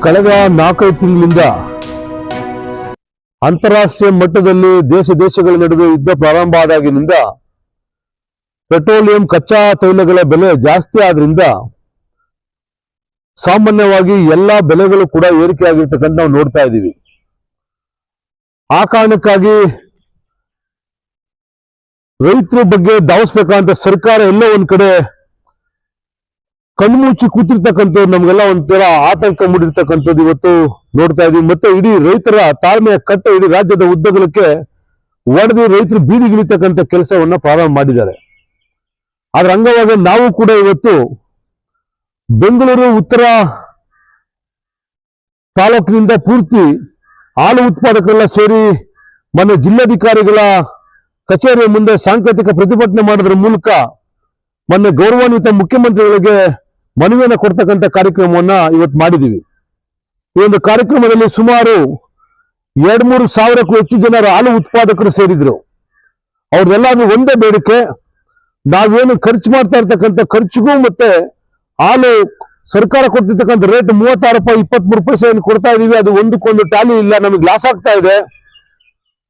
ಕಳೆದ 4-5 ತಿಂಗಳಿಂದ ಅಂತಾರಾಷ್ಟ್ರೀಯ ಮಟ್ಟದಲ್ಲಿ ದೇಶಗಳ ನಡುವೆ ಯುದ್ಧ ಪ್ರಾರಂಭ ಆದಾಗಿನಿಂದ ಪೆಟ್ರೋಲಿಯಂ ಕಚ್ಚಾ ತೈಲಗಳ ಬೆಲೆ ಜಾಸ್ತಿ ಆದ್ರಿಂದ ಸಾಮಾನ್ಯವಾಗಿ ಎಲ್ಲಾ ಬೆಲೆಗಳು ಕೂಡ ಏರಿಕೆ ಆಗಿರ್ತಕ್ಕಂಥ ನಾವು ನೋಡ್ತಾ ಇದ್ದೀವಿ. ಆ ಕಾರಣಕ್ಕಾಗಿ ರೈತರ ಬಗ್ಗೆ ಧಾವಿಸ್ಬೇಕಂತ ಸರ್ಕಾರ ಎಲ್ಲ ಒಂದ್ ಕಡೆ ಕಣ್ಮುಚ್ಚಿ ಕೂತಿರ್ತಕ್ಕಂಥದ್ದು ನಮ್ಗೆಲ್ಲ ಒಂಥರ ಆತಂಕ ಮೂಡಿರ್ತಕ್ಕಂಥದ್ದು ಇವತ್ತು ನೋಡ್ತಾ ಇದೀವಿ. ಮತ್ತೆ ಇಡೀ ರೈತರ ತಾಳ್ಮೆಯ ಕಟ್ಟ ಇಡೀ ರಾಜ್ಯದ ಉದ್ದಗಲಕ್ಕೆ ಒಡೆದು ರೈತರು ಬೀದಿಗಿಳಿತಕ್ಕಂಥ ಕೆಲಸವನ್ನ ಪ್ರಾರಂಭ ಮಾಡಿದ್ದಾರೆ. ಅದ್ರ ಅಂಗವಾಗಿ ನಾವು ಕೂಡ ಇವತ್ತು ಬೆಂಗಳೂರು ಉತ್ತರ ತಾಲೂಕಿನಿಂದ ಪೂರ್ತಿ ಹಾಲು ಉತ್ಪಾದಕರೆಲ್ಲ ಸೇರಿ ಮೊನ್ನೆ ಜಿಲ್ಲಾಧಿಕಾರಿಗಳ ಕಚೇರಿಯ ಮುಂದೆ ಸಾಂಕೇತಿಕ ಪ್ರತಿಭಟನೆ ಮಾಡೋದ್ರ ಮೂಲಕ ಮೊನ್ನೆ ಗೌರವಾನ್ವಿತ ಮುಖ್ಯಮಂತ್ರಿಗಳಿಗೆ ಮನವಿಯನ್ನು ಕೊಡ್ತಕ್ಕಂಥ ಕಾರ್ಯಕ್ರಮವನ್ನ ಇವತ್ತು ಮಾಡಿದೀವಿ. ಈ ಒಂದು ಕಾರ್ಯಕ್ರಮದಲ್ಲಿ ಸುಮಾರು 2-3 ಸಾವಿರಕ್ಕೂ ಹೆಚ್ಚು ಜನರು ಹಾಲು ಉತ್ಪಾದಕರು ಸೇರಿದ್ರು. ಅವ್ರದ್ದೆಲ್ಲಾದ್ರೂ ಒಂದೇ ಬೇಡಿಕೆ, ನಾವೇನು ಖರ್ಚು ಮಾಡ್ತಾ ಇರ್ತಕ್ಕಂಥ ಖರ್ಚಿಗೂ ಮತ್ತೆ ಹಾಲು ಸರ್ಕಾರ ಕೊಡ್ತಿರ್ತಕ್ಕಂಥ ರೇಟ್ 36 ರೂಪಾಯಿ 23 ಪೈಸೆ ಏನು ಕೊಡ್ತಾ ಇದೀವಿ, ಅದು ಒಂದಕ್ಕೊಂದು ಟ್ಯಾಲಿ ಇಲ್ಲ, ನಮಗೆ ಲಾಸ್ ಆಗ್ತಾ ಇದೆ.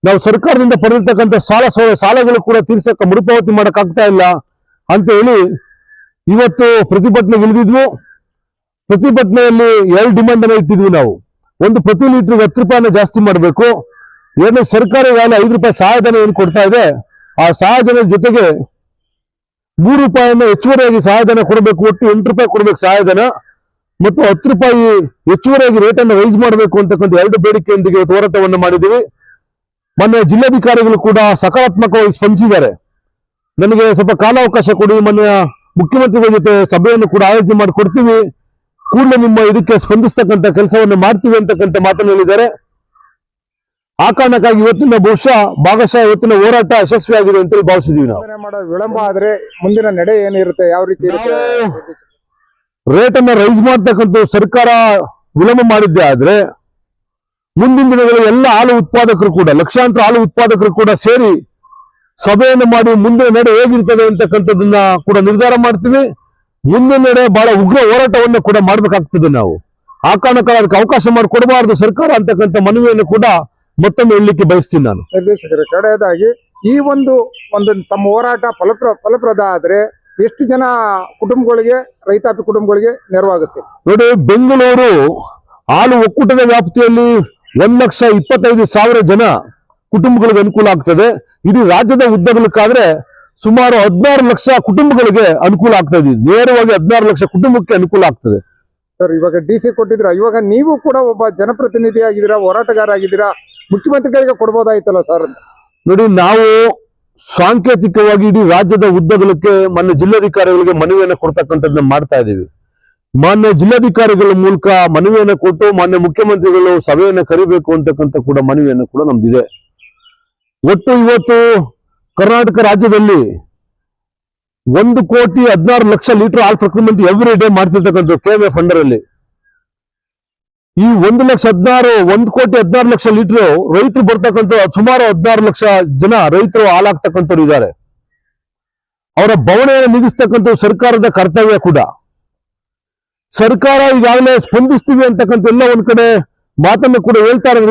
ನಾವು ಸರ್ಕಾರದಿಂದ ಪಡೆದಿರ್ತಕ್ಕಂಥ ಸಾಲಗಳು ಕೂಡ ತೀರ್ಸಕ್ಕೆ ಮರುಪಾವತಿ ಮಾಡಕ್ ಆಗ್ತಾ ಇಲ್ಲ ಅಂತ ಹೇಳಿ ಇವತ್ತು ಪ್ರತಿಭಟನೆಗೆ ಇಳಿದಿದ್ವು. ಪ್ರತಿಭಟನೆಯಲ್ಲಿ 2 ಡಿಮಾಂಡ್ ಅನ್ನ ಇಟ್ಟಿದ್ವಿ ನಾವು. ಒಂದು, ಪ್ರತಿ ಲೀಟರ್ಗೆ 10 ರೂಪಾಯಿನ ಜಾಸ್ತಿ ಮಾಡಬೇಕು. ಎರಡನೇ, ಸರ್ಕಾರ ಈಗಾಗಲೇ 5 ರೂಪಾಯಿ ಸಹಾಯಧನ ಏನು ಕೊಡ್ತಾ ಇದೆ, ಆ ಸಹಾಯಧನ ಜೊತೆಗೆ 3 ರೂಪಾಯಿಯನ್ನು ಹೆಚ್ಚುವರಿಯಾಗಿ ಸಹಾಯಧನ ಕೊಡಬೇಕು. ಒಟ್ಟು 8 ರೂಪಾಯಿ ಕೊಡಬೇಕು ಸಹಾಯಧನ, ಮತ್ತು 10 ರೂಪಾಯಿ ಹೆಚ್ಚುವರಿಯಾಗಿ ರೇಟ್ ಅನ್ನು ರೈಸ್ ಮಾಡಬೇಕು ಅಂತಕ್ಕಂಥ 2 ಬೇಡಿಕೆಯೊಂದಿಗೆ ಇವತ್ತು ಹೋರಾಟವನ್ನು ಮಾಡಿದ್ದೀವಿ. ಮೊನ್ನೆ ಜಿಲ್ಲಾಧಿಕಾರಿಗಳು ಕೂಡ ಸಕಾರಾತ್ಮಕವಾಗಿ ಸ್ಪಂದಿಸಿದ್ದಾರೆ. ನನಗೆ ಸ್ವಲ್ಪ ಕಾಲಾವಕಾಶ ಕೊಡಿ, ಮೊನ್ನೆ ಮುಖ್ಯಮಂತ್ರಿಗಳ ಜೊತೆ ಸಭೆಯನ್ನು ಕೂಡ ಆಯೋಜನೆ ಮಾಡಿ ಕೊಡ್ತೀವಿ, ಕೂಡಲೇ ನಿಮ್ಮ ಇದಕ್ಕೆ ಸ್ಪಂದಿಸ್ತಕ್ಕಂಥ ಕೆಲಸವನ್ನು ಮಾಡ್ತೀವಿ ಅಂತಕ್ಕಂಥ ಮಾತನ್ನು ಹೇಳಿದ್ದಾರೆ. ಆ ಕಾರಣಕ್ಕಾಗಿ ಇವತ್ತಿನ ಭಾಗಶಃ ಇವತ್ತಿನ ಹೋರಾಟ ಯಶಸ್ವಿಯಾಗಿದೆ ಅಂತೇಳಿ ಭಾವಿಸಿದೀವಿ. ನಾವು ವಿಳಂಬ ಆದ್ರೆ ಮುಂದಿನ ನಡೆ ಏನಿರುತ್ತೆ, ಯಾವ ರೀತಿ ರೇಟ್ ಅನ್ನ ರೈಸ್ ಮಾಡ್ತಕ್ಕಂಥ ಸರ್ಕಾರ ವಿಳಂಬ ಮಾಡಿದ್ದೆ ಆದ್ರೆ ಮುಂದಿನ ದಿನಗಳಲ್ಲಿ ಎಲ್ಲ ಹಾಲು ಉತ್ಪಾದಕರು ಕೂಡ, ಲಕ್ಷಾಂತರ ಹಾಲು ಉತ್ಪಾದಕರು ಕೂಡ ಸೇರಿ ಸಭೆಯನ್ನು ಮಾಡಿ ಮುಂದಿನ ನಡೆ ಹೇಗಿರ್ತದೆ ಅಂತಕ್ಕಂಥದ್ದನ್ನ ಕೂಡ ನಿರ್ಧಾರ ಮಾಡ್ತೀವಿ. ಮುಂದಿನ ನಡೆ ಬಹಳ ಉಗ್ರ ಹೋರಾಟವನ್ನು ಕೂಡ ಮಾಡ್ಬೇಕಾಗ್ತದೆ ನಾವು. ಆ ಕಾರಣಕ್ಕಾಗಿ ಅದಕ್ಕೆ ಅವಕಾಶ ಮಾಡಿಕೊಡಬಾರದು ಸರ್ಕಾರ ಅಂತಕ್ಕಂಥ ಮನವಿಯನ್ನು ಕೂಡ ಮತ್ತೊಮ್ಮೆ ಹೇಳಲಿಕ್ಕೆ ಬಯಸ್ತೀನಿ ನಾನು. ನಿರ್ದೇಶಕರೇ, ಕಡೆಯದಾಗಿ ಈ ಒಂದು ತಮ್ಮ ಹೋರಾಟ ಫಲಪ್ರದ ಆದ್ರೆ ಎಷ್ಟು ಜನ ಕುಟುಂಬಗಳಿಗೆ, ರೈತಾಪಿ ಕುಟುಂಬಗಳಿಗೆ ನೆರವಾಗುತ್ತೆ? ನೋಡಿ, ಬೆಂಗಳೂರು ಹಾಲು ಒಕ್ಕೂಟದ ವ್ಯಾಪ್ತಿಯಲ್ಲಿ 1,25,000 ಜನ ಕುಟುಂಬಗಳಿಗೆ ಅನುಕೂಲ ಆಗ್ತದೆ. ಇಡೀ ರಾಜ್ಯದ ಉದ್ದಗಲಕ್ಕಾದ್ರೆ ಸುಮಾರು 16 ಲಕ್ಷ ಕುಟುಂಬಗಳಿಗೆ ಅನುಕೂಲ ಆಗ್ತಾ ಇದೆ. ನೇರವಾಗಿ 16 ಲಕ್ಷ ಕುಟುಂಬಕ್ಕೆ ಅನುಕೂಲ ಆಗ್ತದೆ. ಸರ್, ಇವಾಗ DC ಕೊಟ್ಟಿದ್ರ, ಇವಾಗ ನೀವು ಕೂಡ ಒಬ್ಬ ಜನಪ್ರತಿನಿಧಿ ಆಗಿದ್ದೀರಾ, ಹೋರಾಟಗಾರ ಆಗಿದ್ದೀರಾ, ಮುಖ್ಯಮಂತ್ರಿಗಳಿಗೆ ಕೊಡ್ಬೋದಾಯ್ತಲ್ಲ ಸರ್? ನೋಡಿ, ನಾವು ಸಾಂಕೇತಿಕವಾಗಿ ಇಡೀ ರಾಜ್ಯದ ಉದ್ದಗಲಕ್ಕೆ ಮಾನ್ಯ ಜಿಲ್ಲಾಧಿಕಾರಿಗಳಿಗೆ ಮನವಿಯನ್ನು ಕೊಡ್ತಕ್ಕಂಥದ್ದನ್ನ ಮಾಡ್ತಾ ಇದ್ದೀವಿ. ಮಾನ್ಯ ಜಿಲ್ಲಾಧಿಕಾರಿಗಳ ಮೂಲಕ ಮನವಿಯನ್ನು ಕೊಟ್ಟು ಮಾನ್ಯ ಮುಖ್ಯಮಂತ್ರಿಗಳು ಸಭೆಯನ್ನು ಕರಿಬೇಕು ಅಂತಕ್ಕಂಥ ಕೂಡ ಮನವಿಯನ್ನು ಕೂಡ ನಮ್ದಿದೆ. ಒಟ್ಟು ಇವತ್ತು ಕರ್ನಾಟಕ ರಾಜ್ಯದಲ್ಲಿ 1,16,00,000 ಲೀಟರ್ ಹಾಲ್ ಪ್ರೊಕ್ಯೂರ್ಮೆಂಟ್ ಎವ್ರಿ ಡೇ ಮಾಡ್ತಿರ್ತಕ್ಕಂಥ KMF ಅಂಡರ್ ಅಲ್ಲಿ. ಈ 1,16,00,000 ಲೀಟರ್ ರೈತರು ಬರ್ತಕ್ಕಂಥ ಸುಮಾರು 16 ಲಕ್ಷ ಜನ ರೈತರು ಹಾಲಾಗ್ತಕ್ಕಂಥವ್ರು ಇದ್ದಾರೆ. ಅವರ ಬವಣೆಯನ್ನು ನೀಗಿಸ್ತಕ್ಕಂಥ ಸರ್ಕಾರದ ಕರ್ತವ್ಯ ಕೂಡ. ಸರ್ಕಾರ ಈಗಾಗಲೇ ಸ್ಪಂದಿಸ್ತೀವಿ ಅಂತಕ್ಕಂಥ ಎಲ್ಲ ಒಂದ್ ಕಡೆ ಮಾತನ್ನು ಕೂಡ ಹೇಳ್ತಾ ಇರೋದ್ರಿಂದ